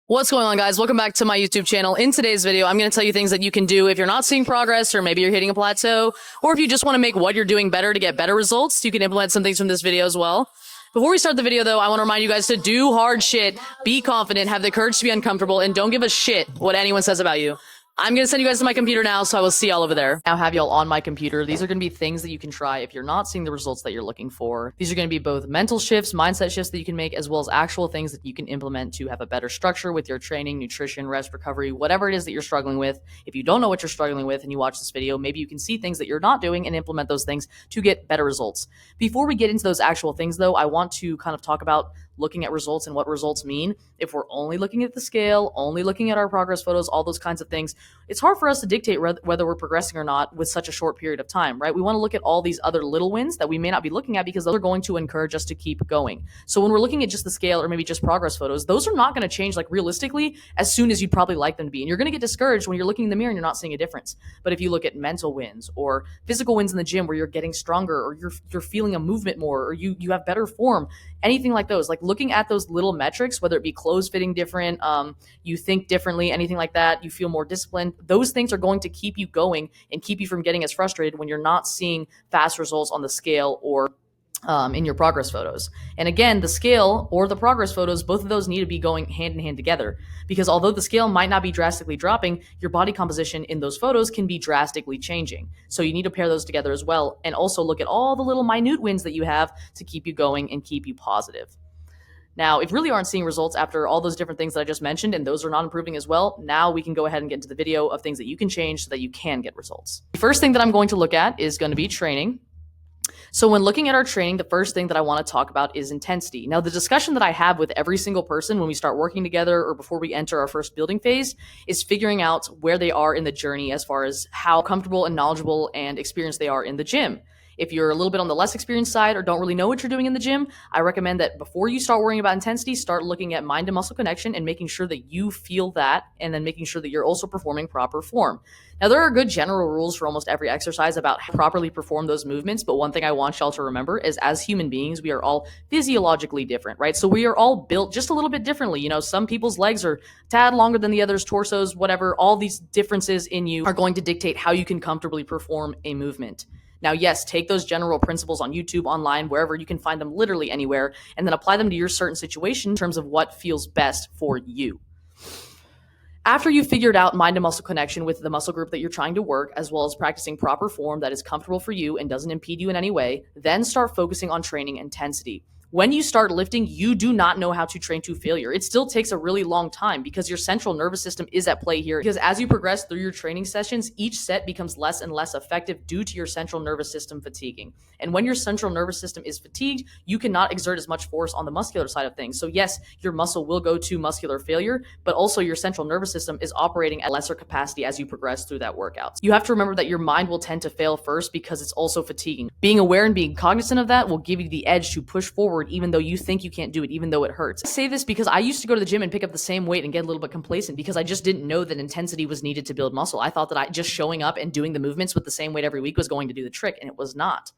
What's going on, guys? Welcome back to my YouTube channel. In today's video, I'm going to tell you things that you can do if you're not seeing progress, or maybe you're hitting a plateau, or if you just want to make what you're doing better to get better results. You can implement some things from this video as well. Before we start the video, though, I want to remind you guys to do hard shit, be confident, have the courage to be uncomfortable, and don't give a shit what anyone says about you. I'm going to send you guys to my computer now, so I will see y'all over there. Now have y'all on my computer. These are going to be things that you can try if you're not seeing the results that you're looking for. These are going to be both mental shifts, mindset shifts that you can make, as well as actual things that you can implement to have a better structure with your training, nutrition, rest, recovery, whatever it is that you're struggling with. If you don't know what you're struggling with and you watch this video, maybe you can see things that you're not doing and implement those things to get better results. Before we get into those actual things, though, I want to kind of talk about looking at results and what results mean. If we're only looking at the scale, only looking at our progress photos, all those kinds of things, it's hard for us to dictate whether we're progressing or not with such a short period of time, right? We want to look at all these other little wins that we may not be looking at because those are going to encourage us to keep going. So when we're looking at just the scale or maybe just progress photos, those are not going to change like realistically as soon as you'd probably like them to be. And you're going to get discouraged when you're looking in the mirror and you're not seeing a difference. But if you look at mental wins or physical wins in the gym where you're getting stronger or you're feeling a movement more or you have better form, anything like those, like looking at those little metrics, whether it be clothes fitting different, you think differently, anything like that, you feel more disciplined, those things are going to keep you going and keep you from getting as frustrated when you're not seeing fast results on the scale or in your progress photos. And again, the scale or the progress photos, both of those need to be going hand in hand together, because although the scale might not be drastically dropping, your body composition in those photos can be drastically changing. So you need to pair those together as well, and also look at all the little minute wins that you have to keep you going and keep you positive. Now, if you really aren't seeing results after all those different things that I just mentioned, and those are not improving as well, now we can go ahead and get into the video of things that you can change so that you can get results. The first thing that I'm going to look at is going to be training. So when looking at our training, the first thing that I want to talk about is intensity. Now, the discussion that I have with every single person when we start working together or before we enter our first building phase is figuring out where they are in the journey as far as how comfortable and knowledgeable and experienced they are in the gym. If you're a little bit on the less experienced side or don't really know what you're doing in the gym, I recommend that before you start worrying about intensity, start looking at mind to muscle connection and making sure that you feel that, and then making sure that you're also performing proper form. Now, there are good general rules for almost every exercise about how to properly perform those movements, but one thing I want y'all to remember is as human beings, we are all physiologically different, right? So we are all built just a little bit differently. You know, some people's legs are a tad longer than the others, torsos, whatever. All these differences in you are going to dictate how you can comfortably perform a movement. Now, yes, take those general principles on YouTube, online, wherever you can find them, literally anywhere, and then apply them to your certain situation in terms of what feels best for you. After you've figured out mind to muscle connection with the muscle group that you're trying to work, as well as practicing proper form that is comfortable for you and doesn't impede you in any way, then start focusing on training intensity. When you start lifting, you do not know how to train to failure. It still takes a really long time because your central nervous system is at play here. Because as you progress through your training sessions, each set becomes less and less effective due to your central nervous system fatiguing. And when your central nervous system is fatigued, you cannot exert as much force on the muscular side of things. So yes, your muscle will go to muscular failure, but also your central nervous system is operating at lesser capacity as you progress through that workout. You have to remember that your mind will tend to fail first because it's also fatiguing. Being aware and being cognizant of that will give you the edge to push forward even though you think you can't do it, even though it hurts. I say this because I used to go to the gym and pick up the same weight and get a little bit complacent because I just didn't know that intensity was needed to build muscle. I thought that just showing up and doing the movements with the same weight every week was going to do the trick, and it was not.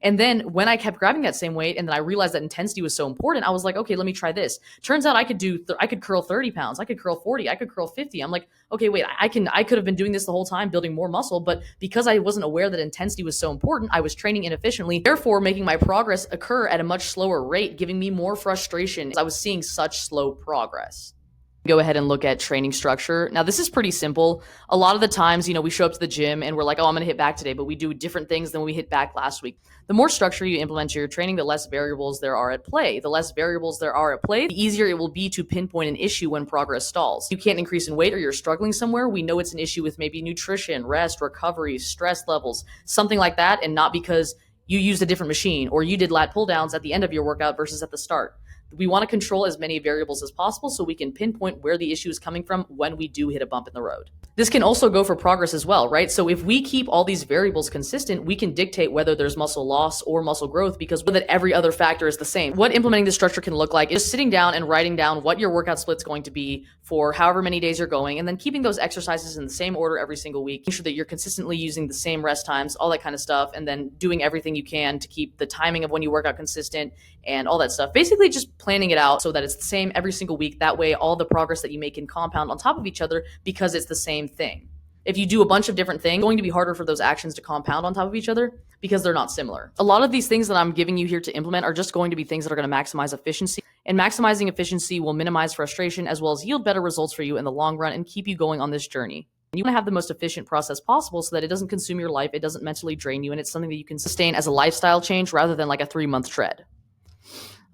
And then when I kept grabbing that same weight and then I realized that intensity was so important, I was like, okay, let me try this. Turns out I could curl 30 pounds. I could curl 40. I could curl 50. I'm like, okay, wait, I could have been doing this the whole time, building more muscle. But because I wasn't aware that intensity was so important, I was training inefficiently, therefore making my progress occur at a much slower rate, giving me more frustration as I was seeing such slow progress. Go ahead and look at training structure. Now, this is pretty simple. A lot of the times, we show up to the gym and we're like, oh, I'm going to hit back today, but we do different things than we hit back last week. The more structure you implement to your training, the less variables there are at play. The less variables there are at play, the easier it will be to pinpoint an issue when progress stalls. You can't increase in weight or you're struggling somewhere. We know it's an issue with maybe nutrition, rest, recovery, stress levels, something like that, and not because you used a different machine or you did lat pull downs at the end of your workout versus at the start. We want to control as many variables as possible so we can pinpoint where the issue is coming from when we do hit a bump in the road. This can also go for progress as well, right? So if we keep all these variables consistent, we can dictate whether there's muscle loss or muscle growth because that every other factor is the same. What implementing this structure can look like is sitting down and writing down what your workout split's going to be for however many days you're going, and then keeping those exercises in the same order every single week, making sure that you're consistently using the same rest times, all that kind of stuff, and then doing everything you can to keep the timing of when you work out consistent and all that stuff. Basically just planning it out so that it's the same every single week. That way, all the progress that you make can compound on top of each other because it's the same thing. If you do a bunch of different things, it's going to be harder for those actions to compound on top of each other because they're not similar. A lot of these things that I'm giving you here to implement are just going to be things that are going to maximize efficiency. And maximizing efficiency will minimize frustration as well as yield better results for you in the long run and keep you going on this journey. You want to have the most efficient process possible so that it doesn't consume your life, it doesn't mentally drain you, and it's something that you can sustain as a lifestyle change rather than like a 3-month tread.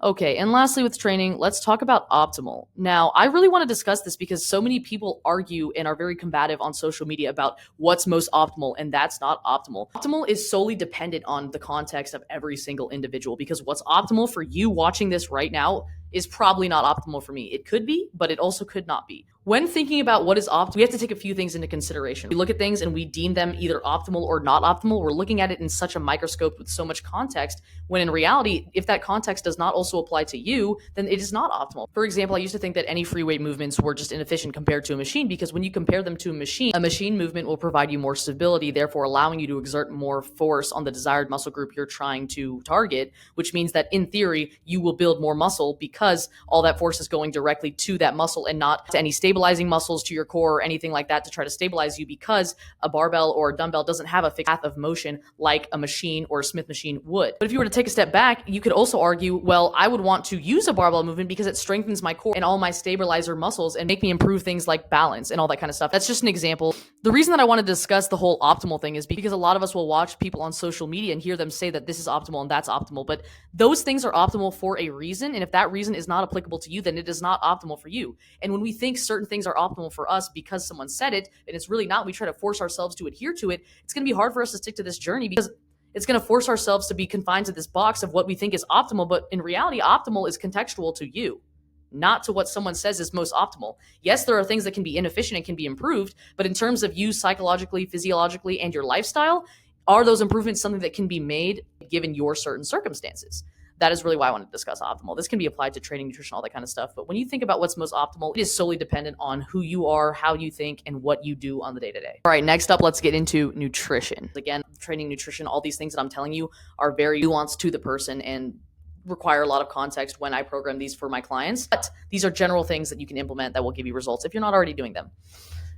Okay, and lastly with training, let's talk about optimal. Now, I really want to discuss this because so many people argue and are very combative on social media about what's most optimal, and that's not optimal. Optimal is solely dependent on the context of every single individual, because what's optimal for you watching this right now is probably not optimal for me. It could be, but it also could not be. When thinking about what is optimal, we have to take a few things into consideration. We look at things and we deem them either optimal or not optimal. We're looking at it in such a microscope with so much context, when in reality, if that context does not also apply to you, then it is not optimal. For example, I used to think that any free weight movements were just inefficient compared to a machine, because when you compare them to a machine movement will provide you more stability, therefore allowing you to exert more force on the desired muscle group you're trying to target, which means that in theory, you will build more muscle because all that force is going directly to that muscle and not to any stabilizing muscles to your core or anything like that to try to stabilize you, because a barbell or a dumbbell doesn't have a fixed path of motion like a machine or a Smith machine would. But if you were to take a step back, you could also argue, well, I would want to use a barbell movement because it strengthens my core and all my stabilizer muscles and make me improve things like balance and all that kind of stuff. That's just an example. The reason that I want to discuss the whole optimal thing is because a lot of us will watch people on social media and hear them say that this is optimal and that's optimal, but those things are optimal for a reason, and if that reason is not applicable to you, then it is not optimal for you. And when we think certain things are optimal for us because someone said it, and it's really not, we try to force ourselves to adhere to it, it's going to be hard for us to stick to this journey because it's going to force ourselves to be confined to this box of what we think is optimal. But in reality, optimal is contextual to you, not to what someone says is most optimal. Yes, there are things that can be inefficient and can be improved, but in terms of you psychologically, physiologically, and your lifestyle, are those improvements something that can be made given your certain circumstances? That is really why I want to discuss optimal. This can be applied to training, nutrition, all that kind of stuff. But when you think about what's most optimal, it is solely dependent on who you are, how you think, and what you do on the day-to-day. All right, next up, let's get into nutrition. Again, training, nutrition, all these things that I'm telling you are very nuanced to the person and require a lot of context when I program these for my clients. But these are general things that you can implement that will give you results if you're not already doing them.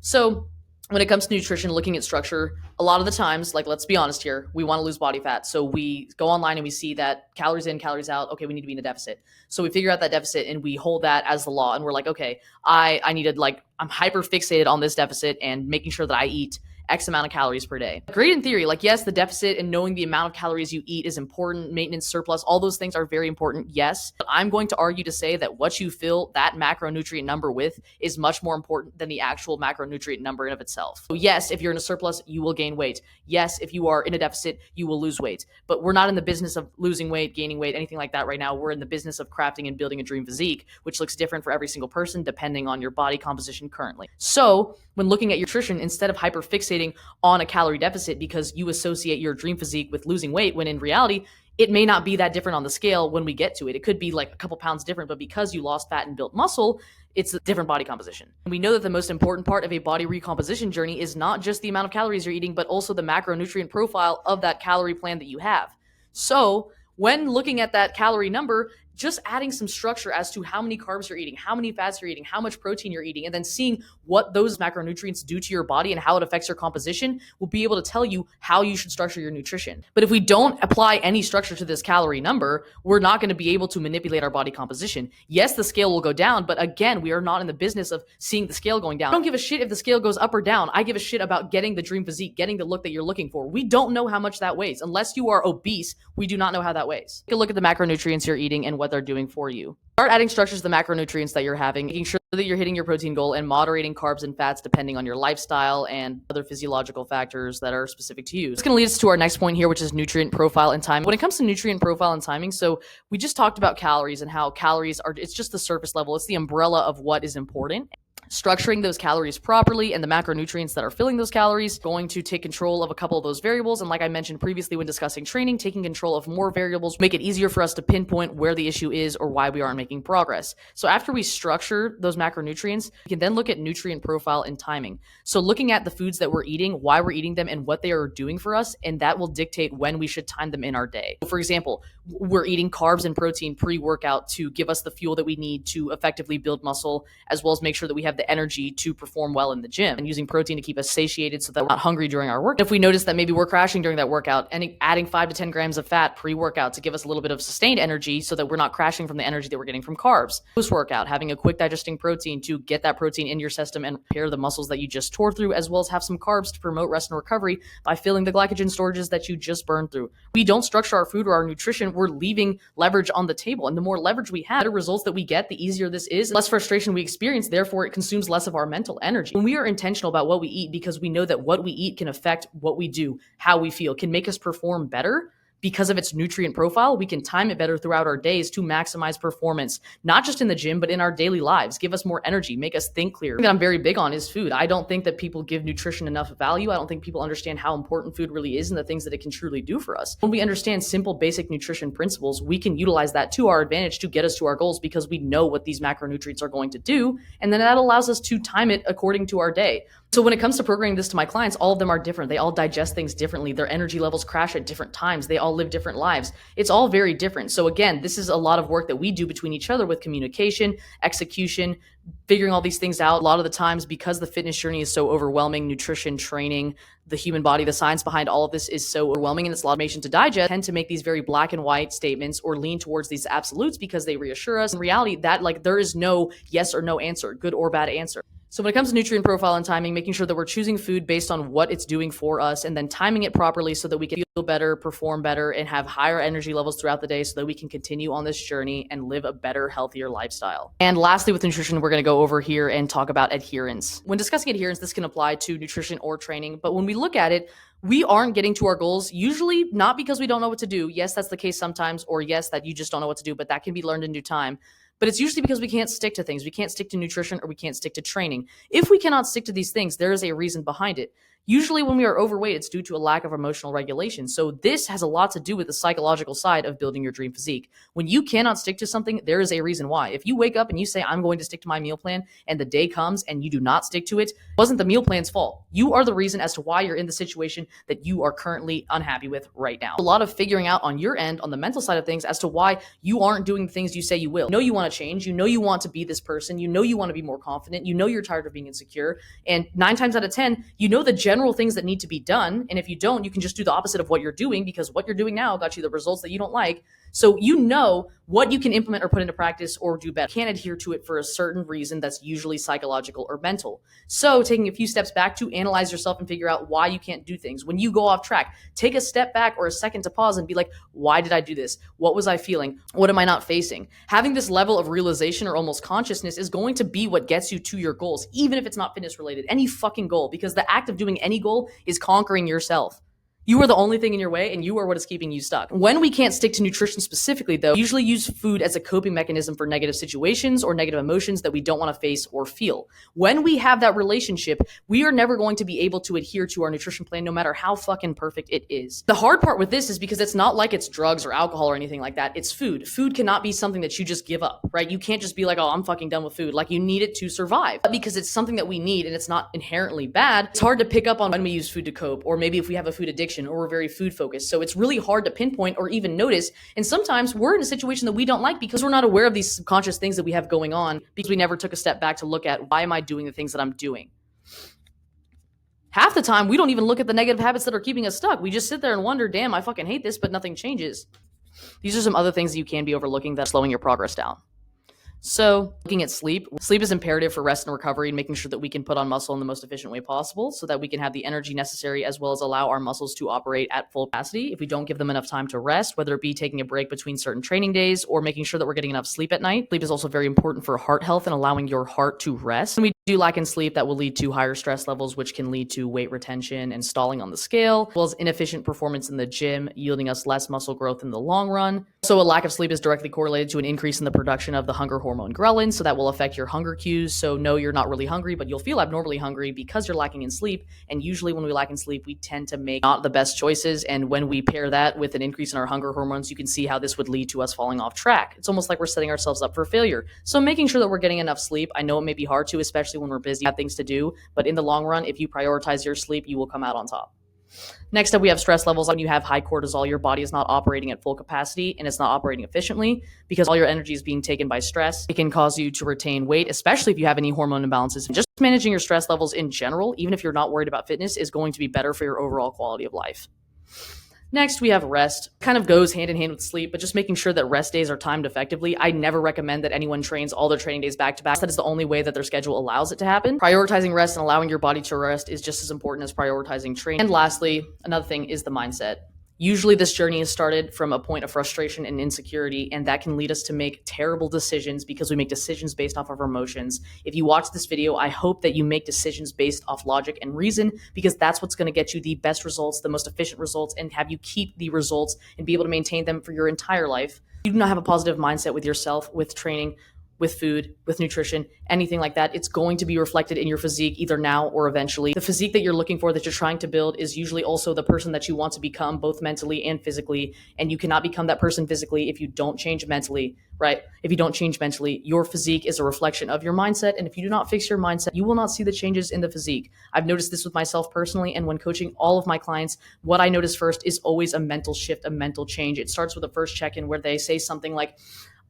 So when it comes to nutrition, looking at structure, a lot of the times, like, let's be honest here, we want to lose body fat. So we go online and we see that calories in, calories out. Okay, we need to be in a deficit. So we figure out that deficit and we hold that as the law. And we're like, okay, I needed, like, I'm hyper fixated on this deficit and making sure that I eat X amount of calories per day. Great in theory. Like, yes, the deficit and knowing the amount of calories you eat is important. Maintenance, surplus, all those things are very important. Yes. But I'm going to argue to say that what you fill that macronutrient number with is much more important than the actual macronutrient number in of itself. So yes, if you're in a surplus, you will gain weight. Yes, if you are in a deficit, you will lose weight. But we're not in the business of losing weight, gaining weight, anything like that right now. We're in the business of crafting and building a dream physique, which looks different for every single person depending on your body composition currently. So when looking at your nutrition, instead of hyper fixating on a calorie deficit because you associate your dream physique with losing weight, when in reality, it may not be that different on the scale when we get to it. It could be like a couple pounds different, but because you lost fat and built muscle, it's a different body composition. And we know that the most important part of a body recomposition journey is not just the amount of calories you're eating, but also the macronutrient profile of that calorie plan that you have. So when looking at that calorie number, just adding some structure as to how many carbs you're eating, how many fats you're eating, how much protein you're eating, and then seeing what those macronutrients do to your body and how it affects your composition will be able to tell you how you should structure your nutrition. But if we don't apply any structure to this calorie number, we're not going to be able to manipulate our body composition. Yes, the scale will go down, but again, we are not in the business of seeing the scale going down. I don't give a shit if the scale goes up or down. I give a shit about getting the dream physique, getting the look that you're looking for. We don't know how much that weighs. Unless you are obese, we do not know how that weighs. Take a look at the macronutrients you're eating and what they're doing for you. Start adding structures to the macronutrients that you're having, making sure that you're hitting your protein goal and moderating carbs and fats depending on your lifestyle and other physiological factors that are specific to you. It's going to lead us to our next point here, which is nutrient profile and timing. When it comes to nutrient profile and timing, so we just talked about calories and how calories are, it's just the surface level. It's the umbrella of what is important. Structuring those calories properly and the macronutrients that are filling those calories, going to take control of a couple of those variables. And like I mentioned previously when discussing training, taking control of more variables make it easier for us to pinpoint where the issue is or why we aren't making progress. So after we structure those macronutrients, we can then look at nutrient profile and timing. So looking at the foods that we're eating, why we're eating them, and what they are doing for us, and that will dictate when we should time them in our day. For example, we're eating carbs and protein pre-workout to give us the fuel that we need to effectively build muscle, as well as make sure that we have the energy to perform well in the gym, and using protein to keep us satiated so that we're not hungry during our work. If we notice that maybe we're crashing during that workout, and adding 5 to 10 grams of fat pre-workout to give us a little bit of sustained energy so that we're not crashing from the energy that we're getting from carbs. Post-workout, having a quick digesting protein to get that protein in your system and repair the muscles that you just tore through, as well as have some carbs to promote rest and recovery by filling the glycogen storages that you just burned through. We don't structure our food or our nutrition, we're leaving leverage on the table. And the more leverage we have, the better results that we get, the easier this is, less frustration we experience, therefore it consumes less of our mental energy. When we are intentional about what we eat, because we know that what we eat can affect what we do, how we feel, can make us perform better, because of its nutrient profile, we can time it better throughout our days to maximize performance, not just in the gym, but in our daily lives, give us more energy, make us think clearer. Something that I'm very big on is food. I don't think that people give nutrition enough value. I don't think people understand how important food really is and the things that it can truly do for us. When we understand simple, basic nutrition principles, we can utilize that to our advantage to get us to our goals because we know what these macronutrients are going to do. And then that allows us to time it according to our day. So when it comes to programming this to my clients, all of them are different. They all digest things differently. Their energy levels crash at different times. They all live different lives. It's all very different. So again, this is a lot of work that we do between each other with communication, execution, figuring all these things out. A lot of the times, because the fitness journey is so overwhelming, nutrition, training, the human body, the science behind all of this is so overwhelming and it's a lot of information to digest, tend to make these very black and white statements or lean towards these absolutes because they reassure us. In reality, that there is no yes or no answer, good or bad answer. So when it comes to nutrient profile and timing, making sure that we're choosing food based on what it's doing for us and then timing it properly so that we can feel better, perform better, and have higher energy levels throughout the day so that we can continue on this journey and live a better, healthier lifestyle. And lastly, with nutrition, we're going to go over here and talk about adherence. When discussing adherence, this can apply to nutrition or training, but when we look at it, we aren't getting to our goals, usually not because we don't know what to do. Yes, that's the case sometimes, or yes, that you just don't know what to do, but that can be learned in due time. But it's usually because we can't stick to things. We can't stick to nutrition or we can't stick to training. If we cannot stick to these things, there is a reason behind it. Usually when we are overweight, it's due to a lack of emotional regulation. So this has a lot to do with the psychological side of building your dream physique. When you cannot stick to something, there is a reason why. If you wake up and you say, I'm going to stick to my meal plan, and the day comes and you do not stick to it, it wasn't the meal plan's fault. You are the reason as to why you're in the situation that you are currently unhappy with right now. A lot of figuring out on your end, on the mental side of things, as to why you aren't doing the things you say you will. You know you want to change. You know you want to be this person. You know you want to be more confident. You know you're tired of being insecure. And 9 times out of 10, you know the general things that need to be done. And if you don't, you can just do the opposite of what you're doing because what you're doing now got you the results that you don't like. So you know what you can implement or put into practice or do better. You can't adhere to it for a certain reason that's usually psychological or mental. So taking a few steps back to analyze yourself and figure out why you can't do things. When you go off track, take a step back or a second to pause and be like, why did I do this? What was I feeling? What am I not facing? Having this level of realization or almost consciousness is going to be what gets you to your goals, even if it's not fitness related, any fucking goal, because the act of doing any goal is conquering yourself. You are the only thing in your way and you are what is keeping you stuck. When we can't stick to nutrition specifically though, we usually use food as a coping mechanism for negative situations or negative emotions that we don't want to face or feel. When we have that relationship, we are never going to be able to adhere to our nutrition plan no matter how fucking perfect it is. The hard part with this is because it's not like it's drugs or alcohol or anything like that. It's food. Food cannot be something that you just give up, right? You can't just be like, oh, I'm fucking done with food. Like you need it to survive. But because it's something that we need and it's not inherently bad, it's hard to pick up on when we use food to cope, or maybe if we have a food addiction or we're very food focused. So it's really hard to pinpoint or even notice. And sometimes we're in a situation that we don't like because we're not aware of these subconscious things that we have going on because we never took a step back to look at why am I doing the things that I'm doing. Half the time, we don't even look at the negative habits that are keeping us stuck. We just sit there and wonder, damn, I fucking hate this, but nothing changes. These are some other things that you can be overlooking that's slowing your progress down. So looking at sleep. Sleep is imperative for rest and recovery and making sure that we can put on muscle in the most efficient way possible so that we can have the energy necessary as well as allow our muscles to operate at full capacity. If we don't give them enough time to rest, whether it be taking a break between certain training days or making sure that we're getting enough sleep at night. Sleep is also very important for heart health and allowing your heart to rest. When we do lack in sleep, that will lead to higher stress levels, which can lead to weight retention and stalling on the scale, as well as inefficient performance in the gym, yielding us less muscle growth in the long run. So a lack of sleep is directly correlated to an increase in the production of the hunger hormone hormone ghrelin, so that will affect your hunger cues. So no, you're not really hungry, but you'll feel abnormally hungry because you're lacking in sleep. And usually when we lack in sleep, we tend to make not the best choices. And when we pair that with an increase in our hunger hormones, you can see how this would lead to us falling off track. It's almost like we're setting ourselves up for failure. So making sure that we're getting enough sleep, I know it may be hard to, especially when we're busy, have things to do, but in the long run, if you prioritize your sleep, you will come out on top. Next up, we have stress levels. When you have high cortisol, your body is not operating at full capacity and it's not operating efficiently because all your energy is being taken by stress. It can cause you to retain weight, especially if you have any hormone imbalances. And just managing your stress levels in general, even if you're not worried about fitness, is going to be better for your overall quality of life. Next, we have rest. Kind of goes hand in hand with sleep, but just making sure that rest days are timed effectively. I never recommend that anyone trains all their training days back to back. That is the only way that their schedule allows it to happen. Prioritizing rest and allowing your body to rest is just as important as prioritizing training. And lastly, another thing is the mindset. Usually this journey is started from a point of frustration and insecurity, and that can lead us to make terrible decisions because we make decisions based off of our emotions. If you watch this video, I hope that you make decisions based off logic and reason, because that's what's going to get you the best results, the most efficient results, and have you keep the results and be able to maintain them for your entire life. You do not have a positive mindset with yourself, with training, with food, with nutrition, anything like that, it's going to be reflected in your physique either now or eventually. The physique that you're looking for, that you're trying to build, is usually also the person that you want to become, both mentally and physically. And you cannot become that person physically if you don't change mentally, right? If you don't change mentally, your physique is a reflection of your mindset. And if you do not fix your mindset, you will not see the changes in the physique. I've noticed this with myself personally. And when coaching all of my clients, what I notice first is always a mental shift, a mental change. It starts with a first check-in where they say something like,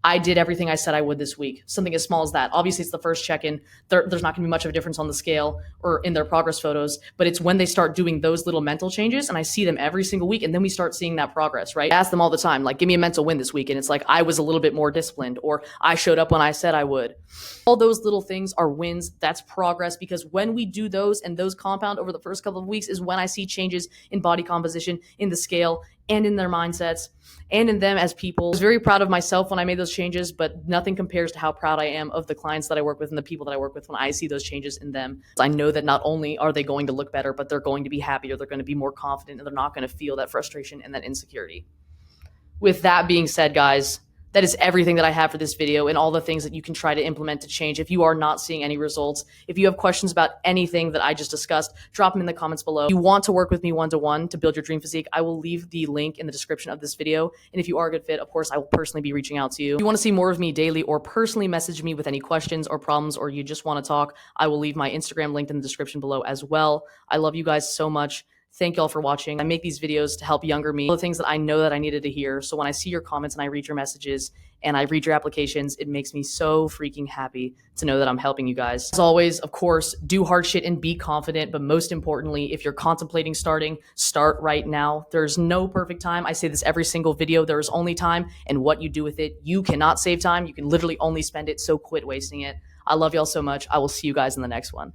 I did everything I said I would this week. Something as small as that. Obviously, it's the first check-in. There's not going to be much of a difference on the scale or in their progress photos, but it's when they start doing those little mental changes, and I see them every single week, and then we start seeing that progress, right? I ask them all the time, like, give me a mental win this week, and it's like, I was a little bit more disciplined, or I showed up when I said I would. All those little things are wins. That's progress, because when we do those and those compound over the first couple of weeks is when I see changes in body composition, in the scale, and in their mindsets, and in them as people. I was very proud of myself when I made those changes, but nothing compares to how proud I am of the clients that I work with and the people that I work with when I see those changes in them. I know that not only are they going to look better, but they're going to be happier, they're going to be more confident, and they're not going to feel that frustration and that insecurity. With that being said, guys, that is everything that I have for this video and all the things that you can try to implement to change if you are not seeing any results. If you have questions about anything that I just discussed, drop them in the comments below. If you want to work with me one-to-one to build your dream physique, I will leave the link in the description of this video. And if you are a good fit, of course, I will personally be reaching out to you. If you want to see more of me daily or personally message me with any questions or problems, or you just want to talk, I will leave my Instagram linked in the description below as well. I love you guys so much. Thank y'all for watching. I make these videos to help younger me, all the things that I know that I needed to hear. So when I see your comments and I read your messages and I read your applications, it makes me so freaking happy to know that I'm helping you guys. As always, of course, do hard shit and be confident. But most importantly, if you're contemplating starting, start right now. There's no perfect time. I say this every single video. There is only time, and what you do with it. You cannot save time. You can literally only spend it. So quit wasting it. I love y'all so much. I will see you guys in the next one.